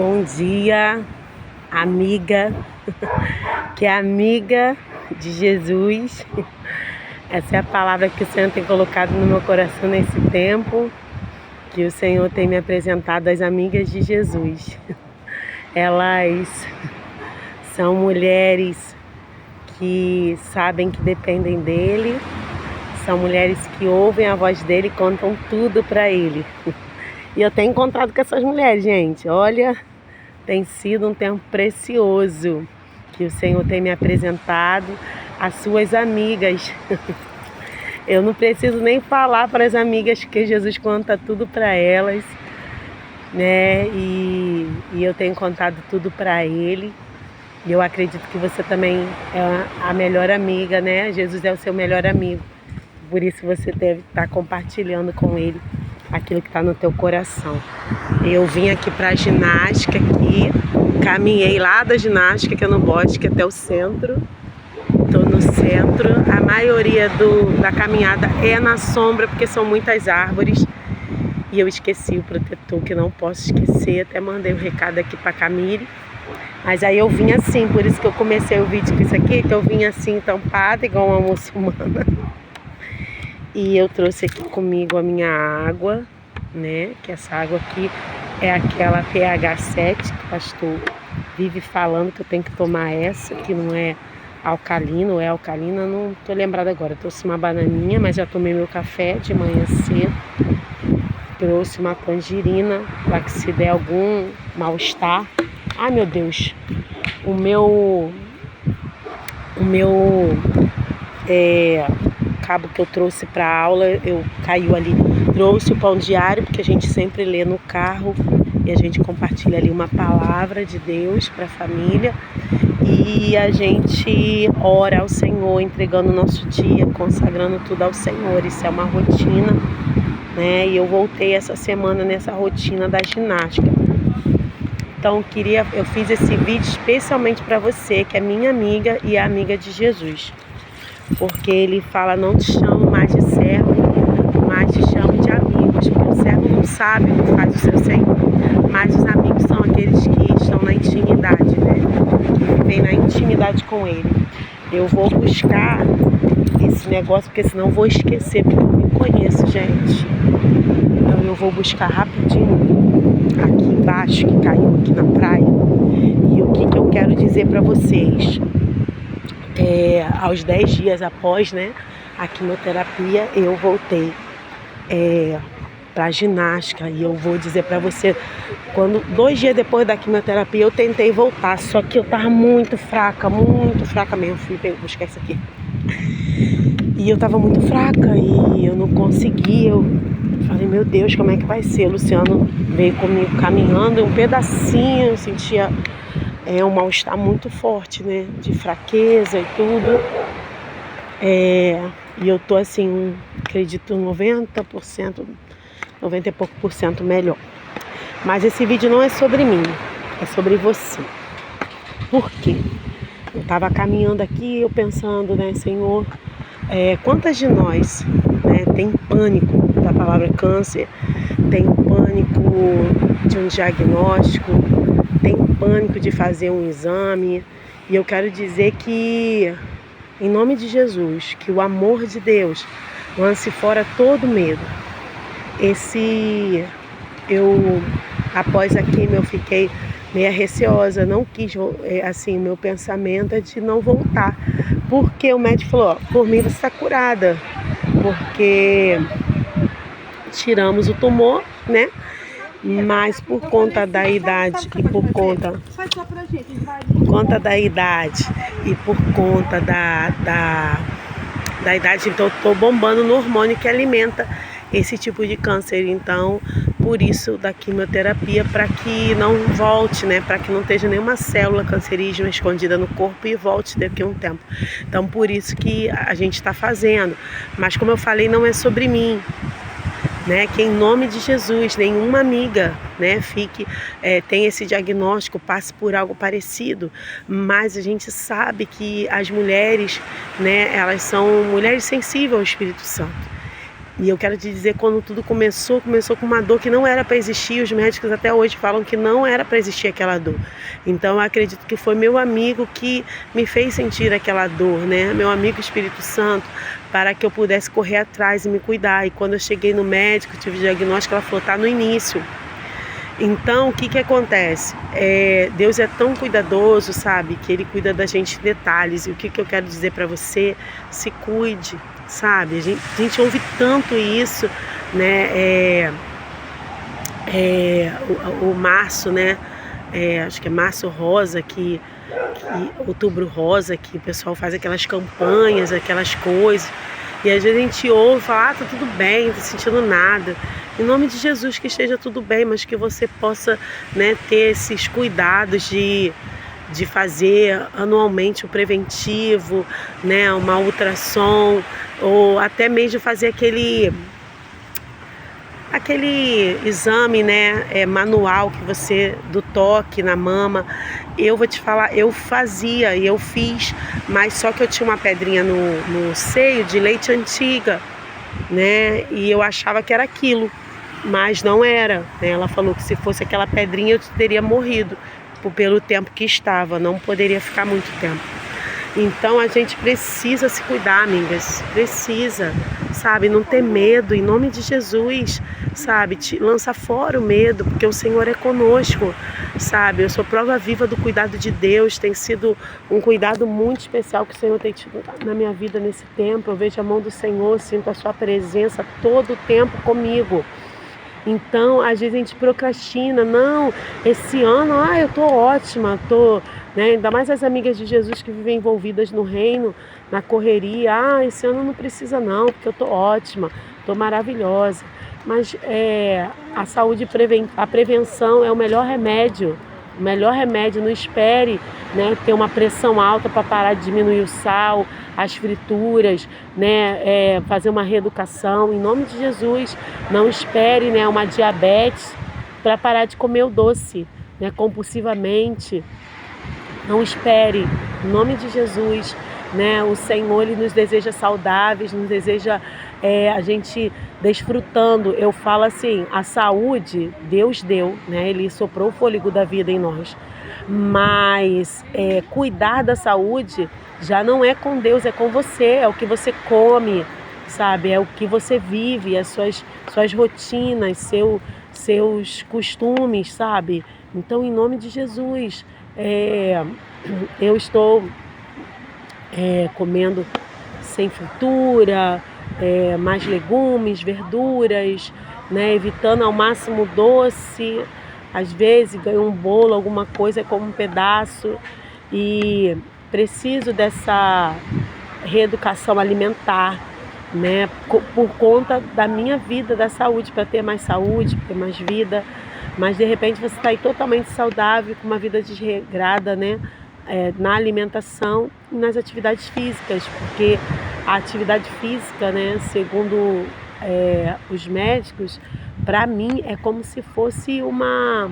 Bom dia, amiga, que é amiga de Jesus. Essa é a palavra que o Senhor tem colocado no meu coração nesse tempo, que o Senhor tem me apresentado às amigas de Jesus. Elas são mulheres que sabem que dependem dele, são mulheres que ouvem a voz dele e contam tudo para ele. E eu tenho encontrado com essas mulheres, gente. Olha, tem sido um tempo precioso que o Senhor tem me apresentado às suas amigas. Eu não preciso nem falar para as amigas que Jesus conta tudo para elas, né? E eu tenho contado tudo para ele. E eu acredito que você também é a melhor amiga, né? Jesus é o seu melhor amigo. Por isso você deve estar compartilhando com ele aquilo que está no teu coração. Eu vim aqui para a ginástica aqui, caminhei lá da ginástica, que é no Bosque, até o centro. Estou no centro. A maioria da caminhada é na sombra, porque são muitas árvores. E eu esqueci o protetor, que não posso esquecer. Até mandei um recado aqui para a Camille. Mas aí eu vim assim, por isso que eu comecei o vídeo com isso aqui, que eu vim assim, tampada, igual uma muçulmana. E eu trouxe aqui comigo a minha água, né? Que essa água aqui é aquela pH 7, que o pastor vive falando que eu tenho que tomar essa, que não é alcalina, ou é alcalina, não tô lembrada agora. Eu trouxe uma bananinha, mas já tomei meu café de manhã cedo. Trouxe uma tangerina, para que se der algum mal-estar. Ai, meu Deus, o meu cabo que eu trouxe para aula, caiu ali. Trouxe o pão diário, porque a gente sempre lê no carro e a gente compartilha ali uma palavra de Deus para a família. E a gente ora ao Senhor, entregando o nosso dia, consagrando tudo ao Senhor. Isso é uma rotina, né? E eu voltei essa semana nessa rotina da ginástica. Então eu fiz esse vídeo especialmente para você, que é minha amiga e é amiga de Jesus. Porque ele fala, não te chamo mais de servo, mas te chamo de amigos. Porque o servo não sabe o que faz o seu Senhor, mas os amigos são aqueles que estão na intimidade, né? Que vivem na intimidade com ele. Eu vou buscar esse negócio, porque senão eu vou esquecer, porque eu não me conheço, gente. Então eu vou buscar rapidinho aqui embaixo, que caiu aqui na praia. E o que eu quero dizer para vocês? Aos 10 dias após, né, a quimioterapia, eu voltei para a ginástica. E eu vou dizer para você, 2 dias depois da quimioterapia eu tentei voltar, só que eu tava muito fraca mesmo. Fui buscar isso aqui e eu tava muito fraca e eu não consegui. Eu falei, meu Deus, como é que vai ser? O Luciano veio comigo caminhando, um pedacinho eu sentia um mal-estar muito forte, né? De fraqueza e tudo. E eu tô assim, acredito 90%, 90 e pouco por cento melhor. Mas esse vídeo não é sobre mim, é sobre você. Por quê? Eu tava caminhando aqui, eu pensando, né, Senhor, quantas de nós, né, tem pânico da palavra câncer, tem pânico de um diagnóstico, tem pânico de fazer um exame. E eu quero dizer que, em nome de Jesus, que o amor de Deus lance fora todo medo. Após a quimio, eu fiquei meio receosa, não quis, assim, meu pensamento é de não voltar. Porque o médico falou, por mim você está curada, porque tiramos o tumor, né? Mas por conta da idade e por conta da idade e por conta da idade, então eu tô bombando no hormônio que alimenta esse tipo de câncer. Então, por isso da quimioterapia, para que não volte, né? Para que não esteja nenhuma célula cancerígena escondida no corpo e volte daqui a um tempo. Então, por isso que a gente está fazendo. Mas como eu falei, não é sobre mim, né? Que em nome de Jesus, nenhuma amiga, né, tem esse diagnóstico, passe por algo parecido. Mas a gente sabe que as mulheres, né, elas são mulheres sensíveis ao Espírito Santo. E eu quero te dizer, quando tudo começou com uma dor que não era para existir. Os médicos até hoje falam que não era para existir aquela dor. Então eu acredito que foi meu amigo que me fez sentir aquela dor, né? Meu amigo Espírito Santo, para que eu pudesse correr atrás e me cuidar. E quando eu cheguei no médico, tive o diagnóstico, ela falou, tá no início. Então, o que acontece? Deus é tão cuidadoso, sabe? Que Ele cuida da gente em detalhes. E o que eu quero dizer para você? Se cuide, sabe? A gente ouve tanto isso, né? O março, né? Acho que é março rosa, outubro rosa, que o pessoal faz aquelas campanhas, aquelas coisas. E às vezes a gente ouve e fala, tá tudo bem, não tô sentindo nada. Em nome de Jesus, que esteja tudo bem, mas que você possa, né, ter esses cuidados de fazer anualmente o preventivo, né, uma ultrassom, ou até mesmo fazer aquele exame, né, manual que você, do toque na mama. Eu vou te falar, eu fazia e eu fiz, mas só que eu tinha uma pedrinha no seio de leite antiga, né, e eu achava que era aquilo, mas não era, né? Ela falou que se fosse aquela pedrinha eu teria morrido pelo tempo que estava, não poderia ficar muito tempo. Então a gente precisa se cuidar, amigas, precisa, sabe, não ter medo, em nome de Jesus, sabe, lança fora o medo, porque o Senhor é conosco, sabe. Eu sou prova viva do cuidado de Deus, tem sido um cuidado muito especial que o Senhor tem tido na minha vida nesse tempo. Eu vejo a mão do Senhor, sinto a sua presença todo o tempo comigo. Então, às vezes a gente procrastina, não, esse ano, eu tô ótima, né? Ainda mais as amigas de Jesus que vivem envolvidas no reino, na correria, esse ano não precisa não, porque eu tô ótima, tô maravilhosa. Mas a saúde, a prevenção é o melhor remédio. O melhor remédio, não espere, né, ter uma pressão alta para parar de diminuir o sal, as frituras, né, fazer uma reeducação. Em nome de Jesus, não espere, né, uma diabetes para parar de comer o doce, né, compulsivamente. Não espere, em nome de Jesus, né? O Senhor, Ele nos deseja saudáveis, nos deseja a gente desfrutando. Eu falo assim, a saúde Deus deu, né? Ele soprou o fôlego da vida em nós. Mas cuidar da saúde já não é com Deus, é com você, é o que você come, sabe? É o que você vive, as suas rotinas, seus costumes, sabe? Então, em nome de Jesus, eu estou comendo sem fritura, mais legumes, verduras, né, evitando ao máximo doce. Às vezes ganho um bolo, alguma coisa, como um pedaço, e preciso dessa reeducação alimentar, né, por conta da minha vida, da saúde, para ter mais saúde, para ter mais vida. Mas de repente você está aí totalmente saudável, com uma vida desregrada, né, na alimentação e nas atividades físicas, porque a atividade física, né, segundo os médicos, para mim é como se fosse uma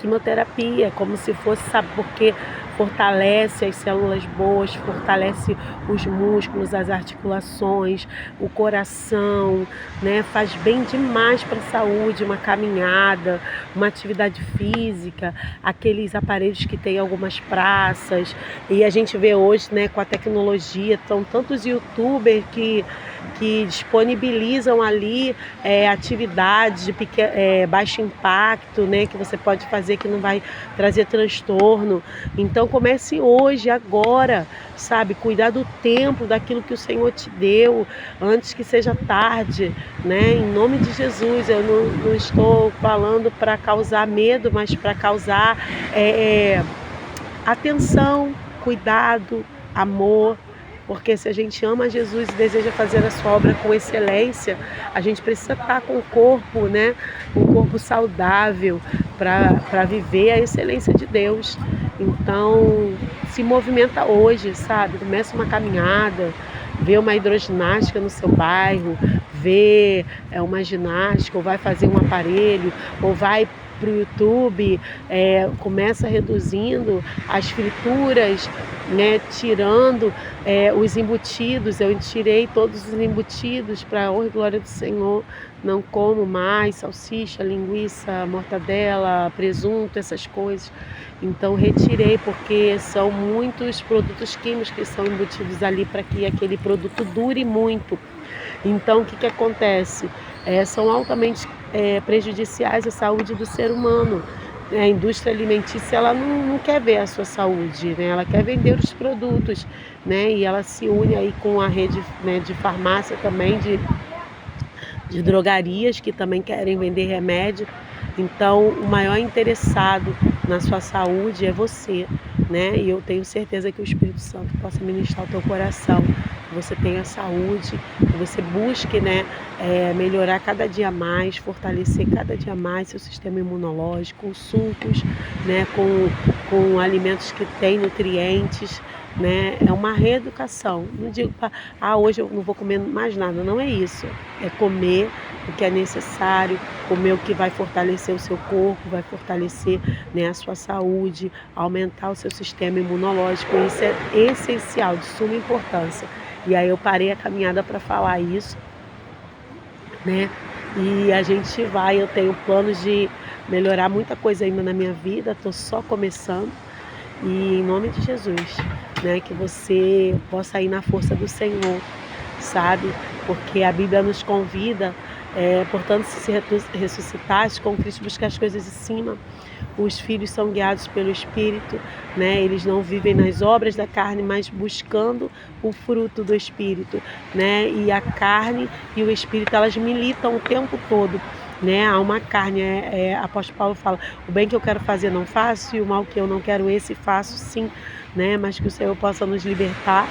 quimioterapia, como se fosse, sabe, porque fortalece as células boas, fortalece os músculos, as articulações, o coração, né? Faz bem demais para a saúde, uma caminhada, uma atividade física, aqueles aparelhos que tem algumas praças. E a gente vê hoje, né, com a tecnologia, são tantos youtubers que disponibilizam ali atividades de baixo impacto, né, que você pode fazer, que não vai trazer transtorno. Então comece hoje, agora, sabe, cuidar do tempo, daquilo que o Senhor te deu, antes que seja tarde, né, em nome de Jesus. Eu não estou falando para causar medo, mas para causar atenção, cuidado, amor. Porque se a gente ama Jesus e deseja fazer a sua obra com excelência, a gente precisa estar com o corpo, né? Um corpo saudável para viver a excelência de Deus. Então, se movimenta hoje, sabe? Começa uma caminhada, vê uma hidroginástica no seu bairro, vê uma ginástica, ou vai fazer um aparelho, ou vai para o YouTube, começa reduzindo as frituras, né, tirando os embutidos. Eu tirei todos os embutidos para a honra e glória do Senhor. Não como mais salsicha, linguiça, mortadela, presunto, essas coisas. Então retirei, porque são muitos produtos químicos que são embutidos ali para que aquele produto dure muito. Então o que acontece? São altamente prejudiciais à saúde do ser humano. A indústria alimentícia, ela não quer ver a sua saúde, né? Ela quer vender os produtos, né? E ela se une aí com a rede, né, de farmácia também, de drogarias que também querem vender remédio. Então, o maior interessado na sua saúde é você, né? E eu tenho certeza que o Espírito Santo possa ministrar o teu coração, que você tenha saúde, que você busque, né, melhorar cada dia mais, fortalecer cada dia mais seu sistema imunológico, com sucos, né, com alimentos que têm nutrientes, né? É uma reeducação. Não digo para, hoje eu não vou comer mais nada, não é isso. É comer o que é necessário, comer o que vai fortalecer o seu corpo, vai fortalecer, né, a sua saúde, aumentar o seu sistema imunológico. Isso é essencial, de suma importância. E aí eu parei a caminhada para falar isso, né? E a gente eu tenho planos de melhorar muita coisa ainda na minha vida, estou só começando. E em nome de Jesus, né, que você possa ir na força do Senhor, sabe? Porque a Bíblia nos convida, portanto, se ressuscitaste com Cristo, buscar as coisas de cima. Os filhos são guiados pelo Espírito, né? Eles não vivem nas obras da carne, mas buscando o fruto do Espírito, né? E a carne e o Espírito, elas militam o tempo todo, né? Há uma carne, apóstolo Paulo fala: o bem que eu quero fazer não faço, e o mal que eu não quero esse faço sim, né? Mas que o Senhor possa nos libertar,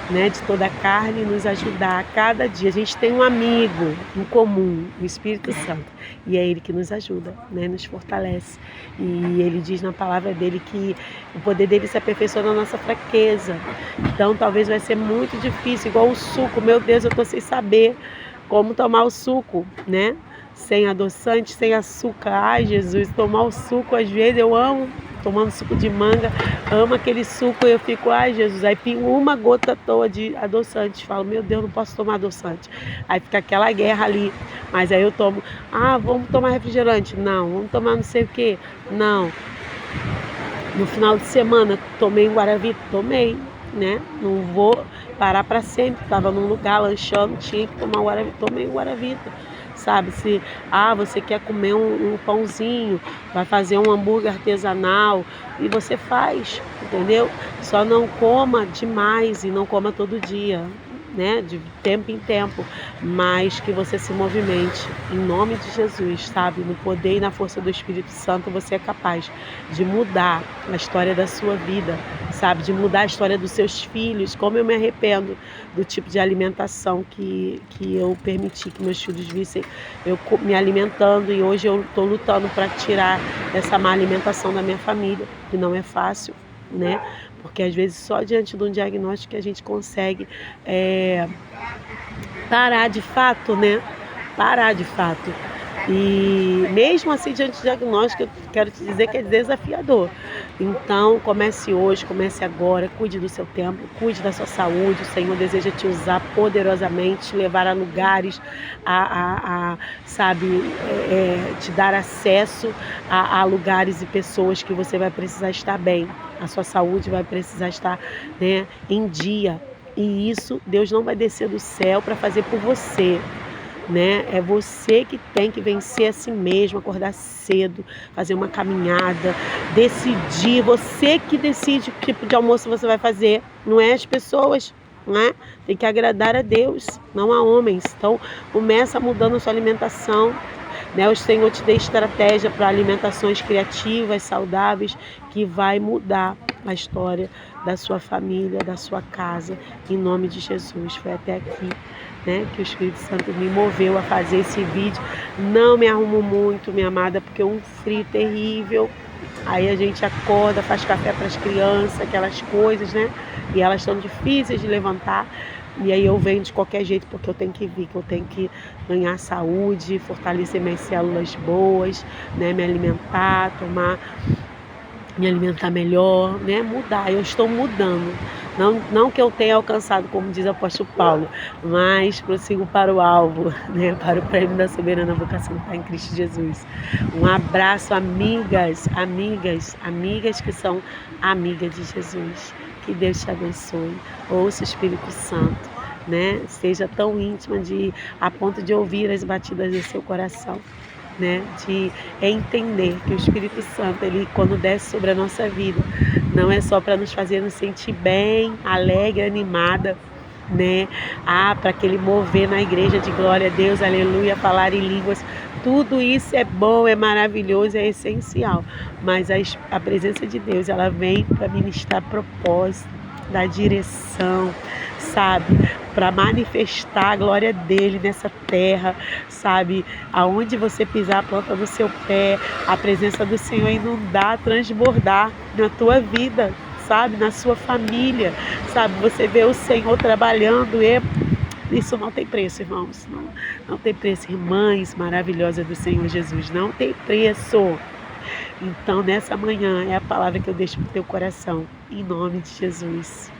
né, de toda a carne, e nos ajudar a cada dia. A gente tem um amigo em comum, o Espírito Santo, e é Ele que nos ajuda, né, nos fortalece. E Ele diz na palavra dele que o poder dele se aperfeiçoa na nossa fraqueza. Então talvez vai ser muito difícil, igual o suco. Meu Deus, eu estou sem saber como tomar o suco, né? Sem adoçante, sem açúcar. Ai, Jesus, tomar o suco, às vezes eu amo tomando suco de manga, amo aquele suco, e eu fico, ai, Jesus, aí pingo uma gota à toa de adoçante, falo, meu Deus, não posso tomar adoçante. Aí fica aquela guerra ali, mas aí eu tomo, vamos tomar refrigerante? Não. Vamos tomar não sei o que? Não. No final de semana, tomei um Guaravita? Tomei, né? Não vou parar para sempre, estava num lugar lanchando, tinha que tomar um Guaravita, tomei um Guaravita. Sabe, se você quer comer um pãozinho, vai fazer um hambúrguer artesanal, e você faz, entendeu? Só não coma demais e não coma todo dia, né? De tempo em tempo, mas que você se movimente em nome de Jesus, sabe? No poder e na força do Espírito Santo, você é capaz de mudar a história da sua vida, sabe? De mudar a história dos seus filhos. Como eu me arrependo do tipo de alimentação que eu permiti que meus filhos vissem eu me alimentando, e hoje eu estou lutando para tirar essa má alimentação da minha família, que não é fácil, né? Porque às vezes só diante de um diagnóstico que a gente consegue parar de fato, né? Parar de fato. E mesmo assim, diante do diagnóstico, eu quero te dizer que é desafiador. Então, comece hoje, comece agora, cuide do seu tempo, cuide da sua saúde. O Senhor deseja te usar poderosamente, te levar a lugares, te dar acesso a lugares e pessoas que você vai precisar estar bem. A sua saúde vai precisar estar, né, em dia. E isso Deus não vai descer do céu para fazer por você, né? É você que tem que vencer a si mesmo, acordar cedo, fazer uma caminhada, decidir. Você que decide que tipo de almoço você vai fazer, não é as pessoas, né? Tem que agradar a Deus, não a homens. Então começa mudando a sua alimentação, né? O Senhor te dê estratégia para alimentações criativas, saudáveis, que vai mudar a história da sua família, da sua casa, em nome de Jesus. Foi até aqui, né, que o Espírito Santo me moveu a fazer esse vídeo. Não me arrumo muito, minha amada, porque é um frio terrível. Aí a gente acorda, faz café para as crianças, aquelas coisas, né? E elas estão difíceis de levantar. E aí eu venho de qualquer jeito, porque eu tenho que vir, que eu tenho que ganhar saúde, fortalecer minhas células boas, né? Me alimentar melhor, né? Mudar. Eu estou mudando. Não que eu tenha alcançado, como diz o apóstolo Paulo, mas prossigo para o alvo, né? Para o prêmio da soberana vocação que está em Cristo Jesus. Um abraço, amigas que são amigas de Jesus. Que Deus te abençoe. Ouça o Espírito Santo, né? Seja tão íntima a ponto de ouvir as batidas do seu coração, né? De entender que o Espírito Santo, ele quando desce sobre a nossa vida, não é só para nos fazer nos sentir bem, alegre, animada, né? Para aquele mover na igreja de glória a Deus, aleluia, falar em línguas. Tudo isso é bom, é maravilhoso, é essencial. Mas a presença de Deus, ela vem para ministrar propósito, dar direção, sabe? Para manifestar a glória dele nessa terra, sabe? Aonde você pisar a planta do seu pé, a presença do Senhor inundar, transbordar na tua vida, sabe? Na sua família, sabe? Você vê o Senhor trabalhando e isso não tem preço, irmãos. Não tem preço. Irmãs maravilhosas do Senhor Jesus, não tem preço. Então, nessa manhã, é a palavra que eu deixo para o teu coração. Em nome de Jesus.